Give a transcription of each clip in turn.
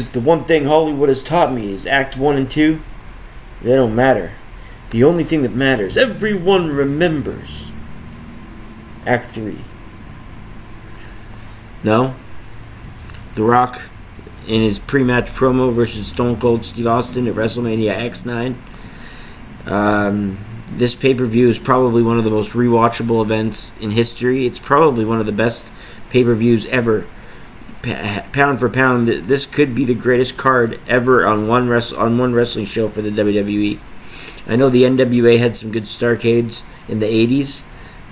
The one thing Hollywood has taught me is Act 1 and 2, they don't matter. The only thing that matters, everyone remembers, Act 3. No? The Rock, in his pre-match promo versus Stone Cold Steve Austin at WrestleMania X9. This pay-per-view is probably one of the most rewatchable events in history. It's probably one of the best pay-per-views ever. Pound for pound, this could be the greatest card ever on one wrestling show for the WWE. I know the NWA had some good starcades in the 80s,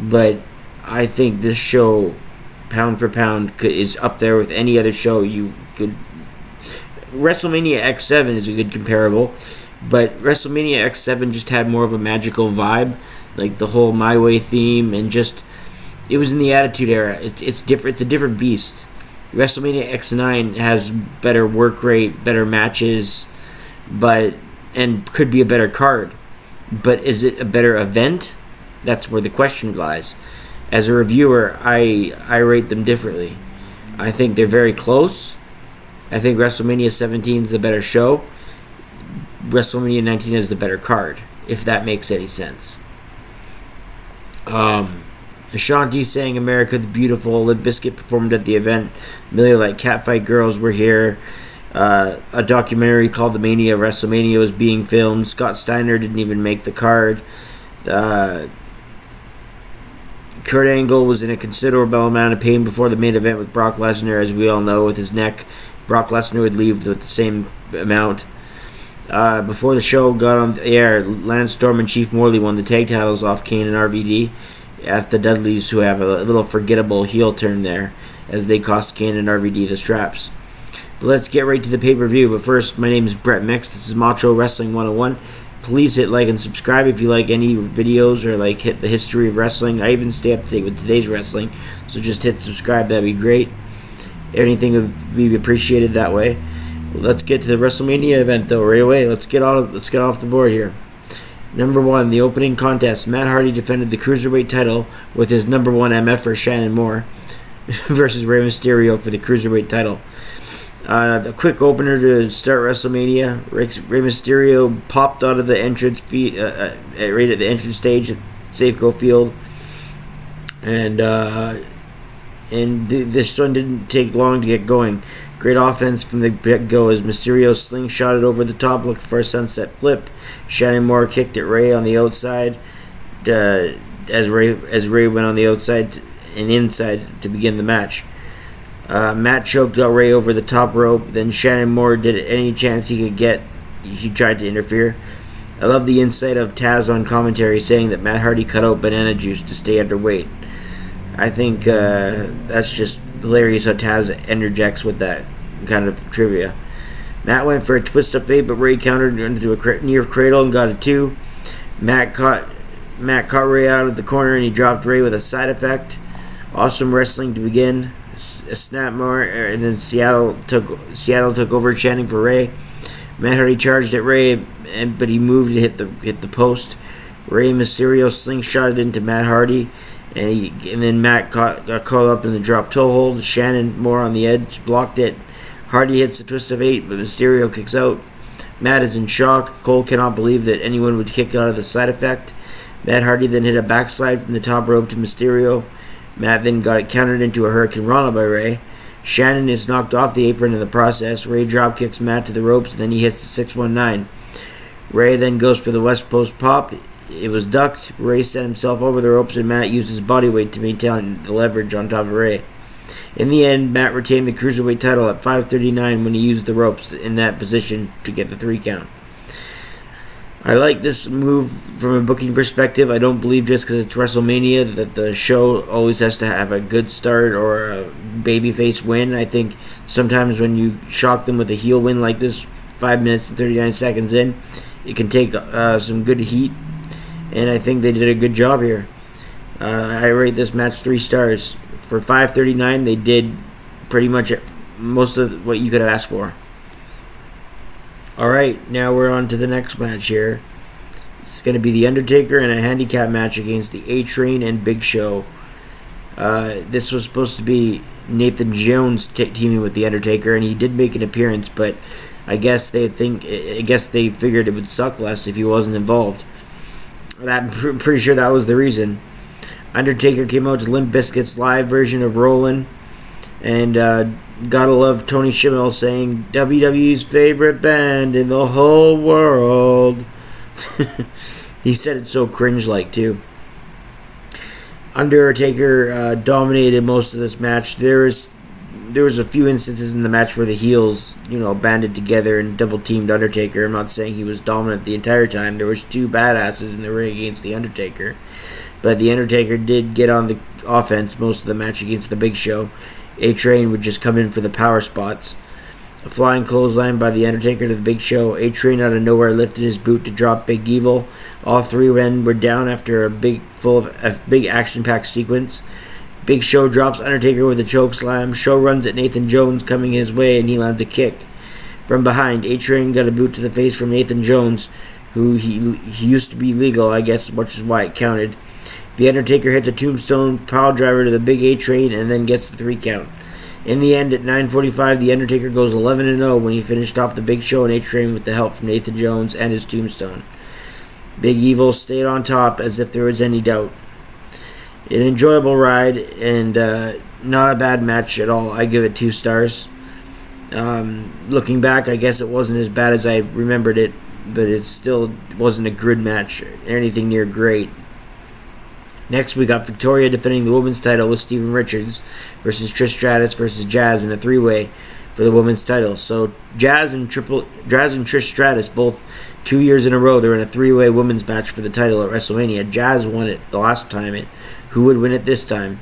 but I think this show, pound for pound, is up there with any other show you could. WrestleMania X7 is a good comparable, but WrestleMania X7 just had more of a magical vibe, like the whole My Way theme, and just it was in the Attitude Era. It's different. It's a different beast. WrestleMania X9 has better work rate, better matches, and could be a better card. But is it a better event? That's where the question lies. As a reviewer, I rate them differently. I think they're very close. I think WrestleMania 17 is the better show. WrestleMania 19 is the better card, if that makes any sense. Ashanti sang America the Beautiful. Limp Bizkit performed at the event. Million Like Catfight Girls were here. A documentary called The Mania WrestleMania was being filmed. Scott Steiner didn't even make the card. Kurt Angle was in a considerable amount of pain before the main event with Brock Lesnar, as we all know, with his neck. Brock Lesnar would leave with the same amount. Before the show got on the air, Lance Storm and Chief Morley won the tag titles off Kane and RVD. After the Dudleys, who have a little forgettable heel turn there, as they cost Kane and RVD the straps. But let's get right to the pay-per-view. But first, my name is Brett Mix. This is Macho Wrestling 101. Please hit like and subscribe if you like any videos or like hit the history of wrestling. I even stay up to date with today's wrestling, so just hit subscribe. That'd be great. Anything would be appreciated that way. Let's get to the WrestleMania event though right away. Let's get off the board here. Number 1, the opening contest. Matt Hardy defended the Cruiserweight title with his number 1 MFer Shannon Moore versus Rey Mysterio for the Cruiserweight title. The quick opener to start WrestleMania. Rey Mysterio popped out of the entrance right at the entrance stage at Safeco Field, and this one didn't take long to get going. Great offense from the get-go as Mysterio slingshotted over the top looking for a sunset flip. Shannon Moore kicked at Rey on the outside as Rey went on the outside and inside to begin the match. Matt choked out Rey over the top rope. Then Shannon Moore did it any chance he could get. He tried to interfere. I love the insight of Taz on commentary saying that Matt Hardy cut out banana juice to stay underweight. I think that's just hilarious how Taz interjects with that kind of trivia. Matt went for a twist of fate, but Rey countered into a near cradle and got a 2. Matt caught Rey out of the corner and he dropped Rey with a side effect. Awesome wrestling to begin. A snap more, and then Seattle took over chanting for Rey. Matt Hardy charged at Rey, but he moved to hit the post. Rey Mysterio slingshotted into Matt Hardy. And then Matt got caught up in the drop toe hold. Shannon Moore on the edge blocked it. Hardy hits the twist of 8, but Mysterio kicks out. Matt is in shock. Cole cannot believe that anyone would kick out of the side effect. Matt Hardy then hit a backslide from the top rope to Mysterio. Matt then got it countered into a Hurricane Rana by Rey. Shannon is knocked off the apron in the process. Rey drop kicks Matt to the ropes, and then he hits the 619. Rey then goes for the West Coast pop. It was ducked. Rey set himself over the ropes, and Matt used his body weight to maintain the leverage on top of Rey. In the end, Matt retained the Cruiserweight title at 5:39 when he used the ropes in that position to get the 3 count. I like this move from a booking perspective. I don't believe just because it's WrestleMania that the show always has to have a good start or a babyface win. I think sometimes when you shock them with a heel win like this, 5 minutes and 39 seconds in, it can take some good heat. And I think they did a good job here. I rate this match 3 stars. For 5:39, they did pretty much most of what you could have asked for. Alright, now we're on to the next match here. It's going to be The Undertaker in a handicap match against the A-Train and Big Show. This was supposed to be Nathan Jones teaming with the Undertaker, and he did make an appearance, but I guess they figured it would suck less if he wasn't involved. I'm pretty sure that was the reason. Undertaker came out to Limp Bizkit's live version of Rollin', and gotta love Tony Schimmel saying WWE's favorite band in the whole world. He said it so cringe-like too. Undertaker dominated most of this match. There was a few instances in the match where the heels, banded together and double-teamed Undertaker. I'm not saying he was dominant the entire time. There was two badasses in the ring against the Undertaker. But the Undertaker did get on the offense most of the match against the Big Show. A-Train would just come in for the power spots. A flying clothesline by the Undertaker to the Big Show. A-Train out of nowhere lifted his boot to drop Big Evil. All three men were down after a big action-packed sequence. Big Show drops Undertaker with a choke slam. Show runs at Nathan Jones coming his way, and he lands a kick. From behind, A-Train got a boot to the face from Nathan Jones, who he used to be legal, I guess, which is why it counted. The Undertaker hits a tombstone pile driver to the big A-Train and then gets the 3 count. In the end, at 9:45, the Undertaker goes 11-0 when he finished off the Big Show and A-Train with the help from Nathan Jones and his tombstone. Big Evil stayed on top as if there was any doubt. An enjoyable ride and not a bad match at all. I give it 2 stars. Looking back, I guess it wasn't as bad as I remembered it, but it still wasn't a good match or anything near great. Next, we got Victoria defending the women's title with Steven Richards versus Trish Stratus versus Jazz in a 3-way for the women's title. So Jazz and Trish Stratus both 2 years in a row they're in a 3-way women's match for the title at WrestleMania. Jazz won it the last time. Who would win it this time?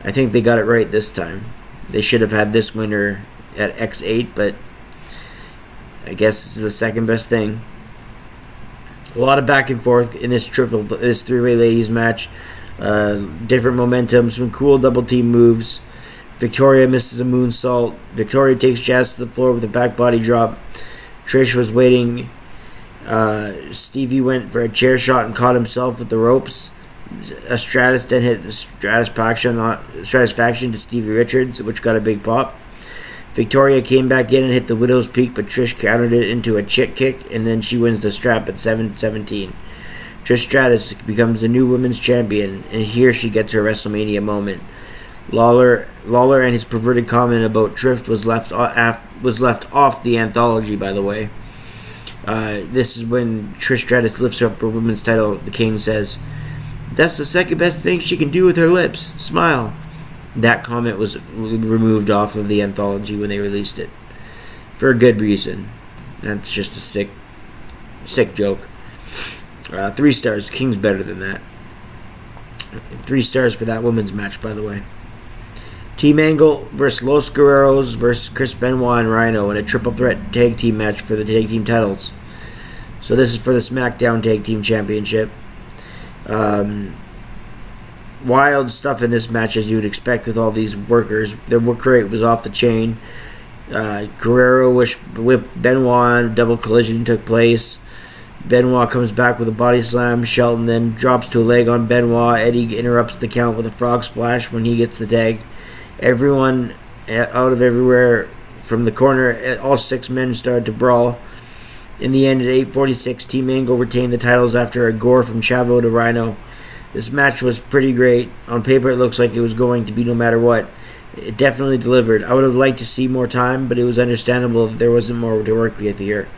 I think they got it right this time. They should have had this winner at X8, but I guess this is the second best thing. A lot of back and forth in this 3-way ladies match. Different momentum, some cool double team moves. Victoria misses a moonsault. Victoria takes Jazz to the floor with a back body drop. Trish was waiting. Stevie went for a chair shot and caught himself with the ropes. A Stratus then hit the Stratusfaction to Stevie Richards, which got a big pop. Victoria came back in and hit the Widow's Peak, but Trish countered it into a chick kick, and then she wins the strap at 7:17. Trish Stratus becomes the new women's champion, and here she gets her WrestleMania moment. Lawler and his perverted comment about Trish was left off the anthology, by the way. This is when Trish Stratus lifts up her women's title. The King says, "That's the second best thing she can do with her lips. Smile." That comment was removed off of the anthology when they released it. For a good reason. That's just a sick joke. 3 stars. King's better than that. 3 stars for that women's match, by the way. Team Angle versus Los Guerreros versus Chris Benoit and Rhino in a triple threat tag team match for the tag team titles. So this is for the SmackDown Tag Team Championship. Wild stuff in this match, as you would expect with all these workers. Their work rate was off the chain. Guerrero whipped Benoit. Double collision took place. Benoit comes back with a body slam. Shelton then drops to a leg on Benoit. Eddie interrupts the count with a frog splash when he gets the tag. Everyone out of everywhere from the corner, all 6 men started to brawl. In the end, at 8:46, Team Angle retained the titles after a gore from Chavo to Rhino. This match was pretty great. On paper, it looks like it was going to be no matter what. It definitely delivered. I would have liked to see more time, but it was understandable that there wasn't more to work with here.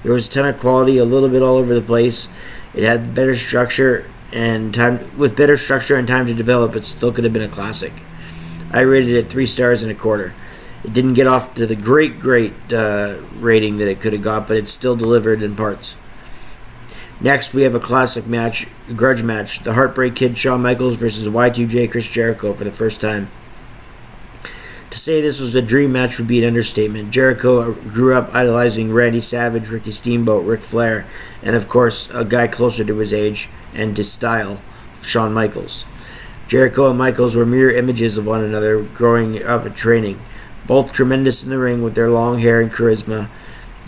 There was a ton of quality, a little bit all over the place. It had better structure and time. With better structure and time to develop, it still could have been a classic. I rated it 3 stars and a quarter. It didn't get off to the great rating that it could have got, but it still delivered in parts. Next, we have a classic match, a grudge match. The Heartbreak Kid Shawn Michaels versus Y2J Chris Jericho for the first time. To say this was a dream match would be an understatement. Jericho grew up idolizing Randy Savage, Ricky Steamboat, Ric Flair, and of course, a guy closer to his age and to style, Shawn Michaels. Jericho and Michaels were mirror images of one another growing up and training. Both tremendous in the ring with their long hair and charisma.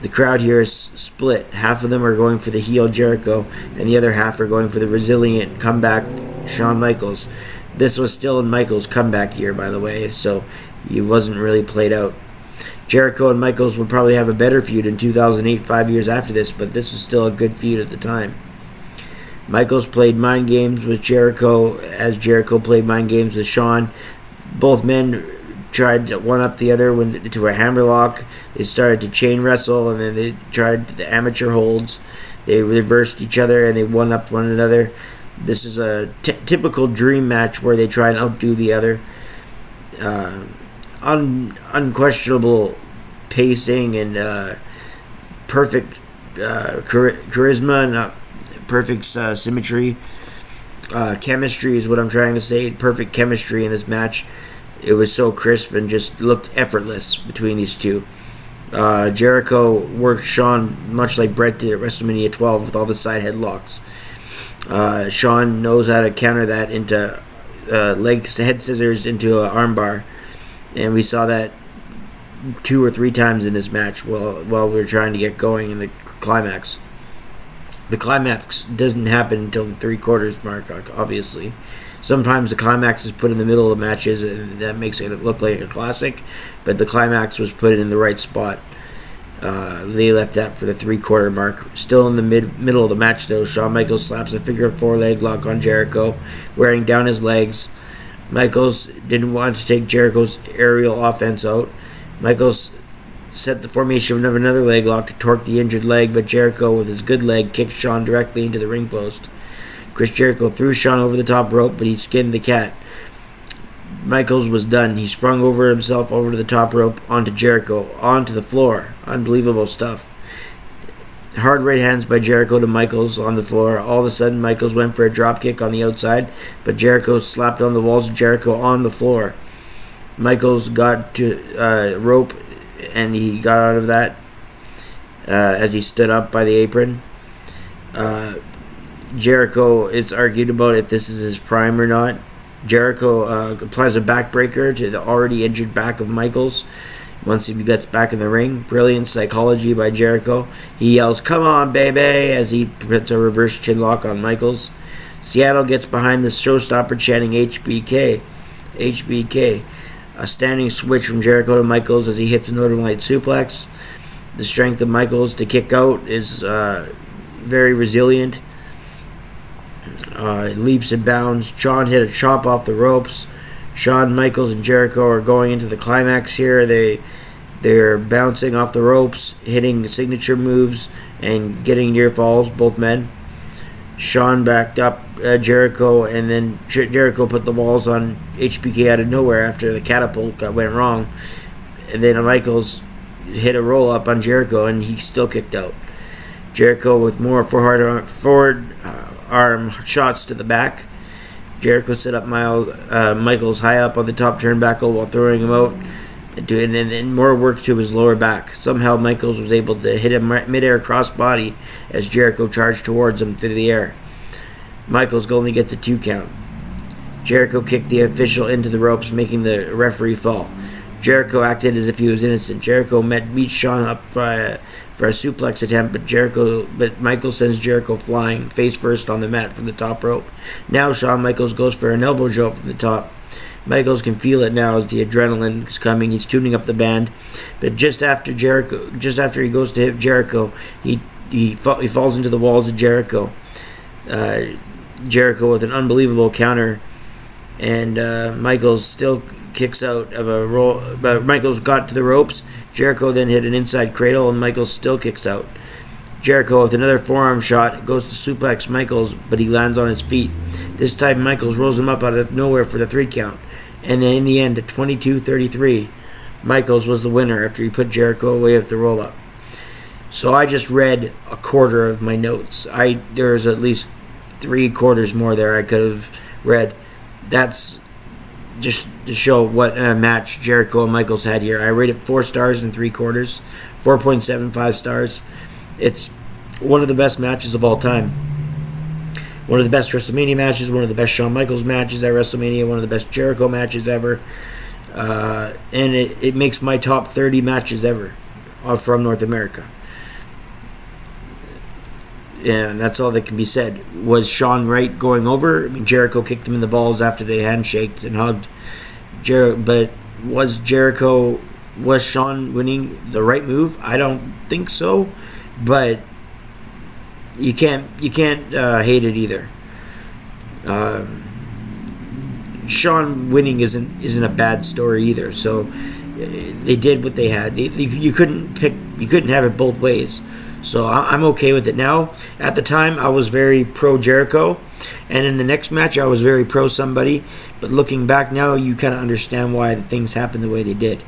The crowd here is split. Half of them are going for the heel Jericho, and the other half are going for the resilient comeback Shawn Michaels. This was still in Michaels' comeback year, by the way, so he wasn't really played out. Jericho and Michaels would probably have a better feud in 2008, 5 years after this, but this was still a good feud at the time. Michaels played mind games with Jericho as Jericho played mind games with Shawn. Both men tried to one-up the other to a hammerlock. They started to chain wrestle, and then they tried the amateur holds. They reversed each other, and they one-upped one another. This is a typical dream match where they try and outdo the other. Unquestionable pacing and perfect charisma and perfect symmetry. Chemistry is what I'm trying to say. Perfect chemistry in this match. It was so crisp and just looked effortless between these two. Jericho worked Shawn much like Bret did at WrestleMania 12 with all the side headlocks. Shawn knows how to counter that into head scissors into an armbar. And we saw that 2 or 3 times in this match while we were trying to get going in the climax. The climax doesn't happen until the 3/4 mark, obviously. Sometimes the climax is put in the middle of the matches, and that makes it look like a classic, but the climax was put in the right spot. They left that for the 3/4 mark. Still in the middle of the match, though, Shawn Michaels slaps a figure 4 leg lock on Jericho, wearing down his legs. Michaels didn't want to take Jericho's aerial offense out. Michaels set the formation of another leg lock to torque the injured leg, but Jericho, with his good leg, kicked Shawn directly into the ring post. Chris Jericho threw Shawn over the top rope, but he skinned the cat. Michaels was done. He sprung over himself over to the top rope, onto Jericho, onto the floor. Unbelievable stuff. Hard right hands by Jericho to Michaels on the floor. All of a sudden, Michaels went for a drop kick on the outside, but Jericho slapped on the walls of Jericho on the floor. Michaels got to rope, and he got out of that as he stood up by the apron. Jericho is argued about if this is his prime or not. Jericho applies a backbreaker to the already injured back of Michaels once he gets back in the ring. Brilliant psychology by Jericho. He yells, "Come on, baby," as he puts a reverse chinlock on Michaels. Seattle gets behind the showstopper chanting HBK. HBK. A standing switch from Jericho to Michaels as he hits a Northern Light suplex. The strength of Michaels to kick out is very resilient. Leaps and bounds. Shawn hit a chop off the ropes. Shawn Michaels and Jericho are going into the climax here. They're bouncing off the ropes, hitting signature moves, and getting near falls, both men. Shawn backed up Jericho, and then Jericho put the walls on HBK out of nowhere after the catapult went wrong. And then Michaels hit a roll-up on Jericho, and he still kicked out. Jericho with more forward arm shots to the back. Jericho set up Michaels high up on the top turnbuckle while throwing him out, and more work to his lower back. Somehow Michaels was able to hit a mid-air crossbody as Jericho charged towards him through the air. Michaels only gets a 2 count. Jericho kicked the official into the ropes, making the referee fall. Jericho acted as if he was innocent. Jericho beat Shawn up for a suplex attempt, but Michaels sends Jericho flying face first on the mat from the top rope. Now Shawn Michaels goes for an elbow drop from the top. Michaels can feel it now as the adrenaline is coming. He's tuning up the band, but just after he goes to hit Jericho, he falls into the walls of Jericho. Jericho with an unbelievable counter, and Michaels still kicks out of a roll, but Michaels got to the ropes. Jericho then hit an inside cradle, and Michaels still kicks out. Jericho with another forearm shot goes to suplex Michaels, but he lands on his feet. This time Michaels rolls him up out of nowhere for the 3 count, and then in the end, at 22-33, Michaels was the winner after he put Jericho away with the roll-up. So I just read a quarter of my notes. There's at least 3/4 more there I could have read. That's just to show what a match Jericho and Michaels had here. I rated 4 stars and 3/4, 4.75 stars. It's one of the best matches of all time. One of the best WrestleMania matches, one of the best Shawn Michaels matches at WrestleMania, one of the best Jericho matches ever. And it makes my top 30 matches ever from North America. Yeah, and that's all that can be said. Was Shawn right going over? I mean, Jericho kicked him in the balls after they handshaked and hugged. But Was Shawn winning the right move? I don't think so, but you can't hate it either. Shawn winning isn't a bad story either. So they did what they had. You couldn't have it both ways. So I'm okay with it now. At the time, I was very pro Jericho, and in the next match, I was very pro somebody. But looking back now, you kind of understand why the things happened the way they did.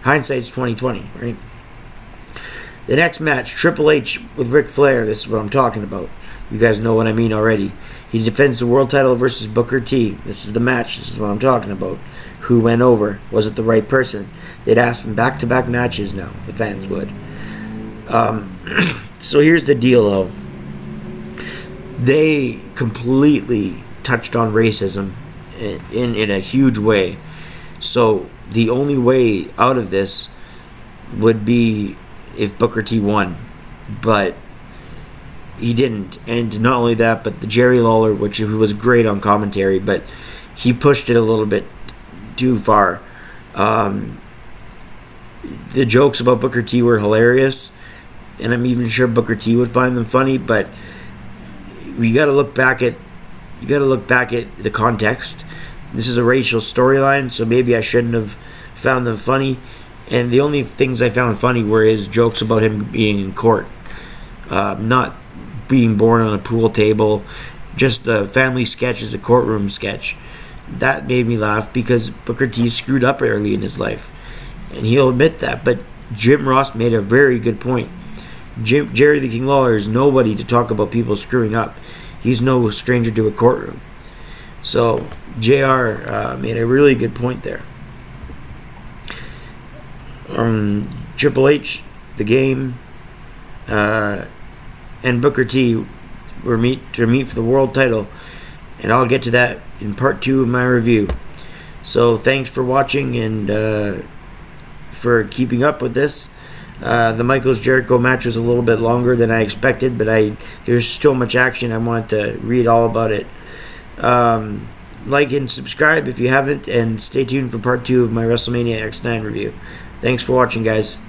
Hindsight's 2020, right? The next match, Triple H with Ric Flair. This is what I'm talking about. You guys know what I mean already. He defends the world title versus Booker T. This is the match. This is what I'm talking about. Who went over? Was it the right person? They'd ask him back-to-back matches now. The fans would. So here's the deal, though. They completely touched on racism in a huge way. So the only way out of this would be if Booker T won. But he didn't. And not only that, but the Jerry Lawler, which was great on commentary, but he pushed it a little bit too far. The jokes about Booker T were hilarious, and I'm even sure Booker T would find them funny, but you got to look back at the context. This is a racial storyline, so maybe I shouldn't have found them funny. And the only things I found funny were his jokes about him being in court, not being born on a pool table. Just the family sketch is a courtroom sketch. That made me laugh because Booker T screwed up early in his life, and he'll admit that. But Jim Ross made a very good point. Jerry the King Lawler is nobody to talk about people screwing up. He's no stranger to a courtroom. So JR made a really good point there. Triple H, the Game, and Booker T were meet for the world title, and I'll get to that in part 2 of my review. So thanks for watching and for keeping up with this. The Michaels Jericho match was a little bit longer than I expected, but there's so much action I want to read all about it. Like and subscribe if you haven't, and stay tuned for part 2 of my WrestleMania X9 review. Thanks for watching, guys.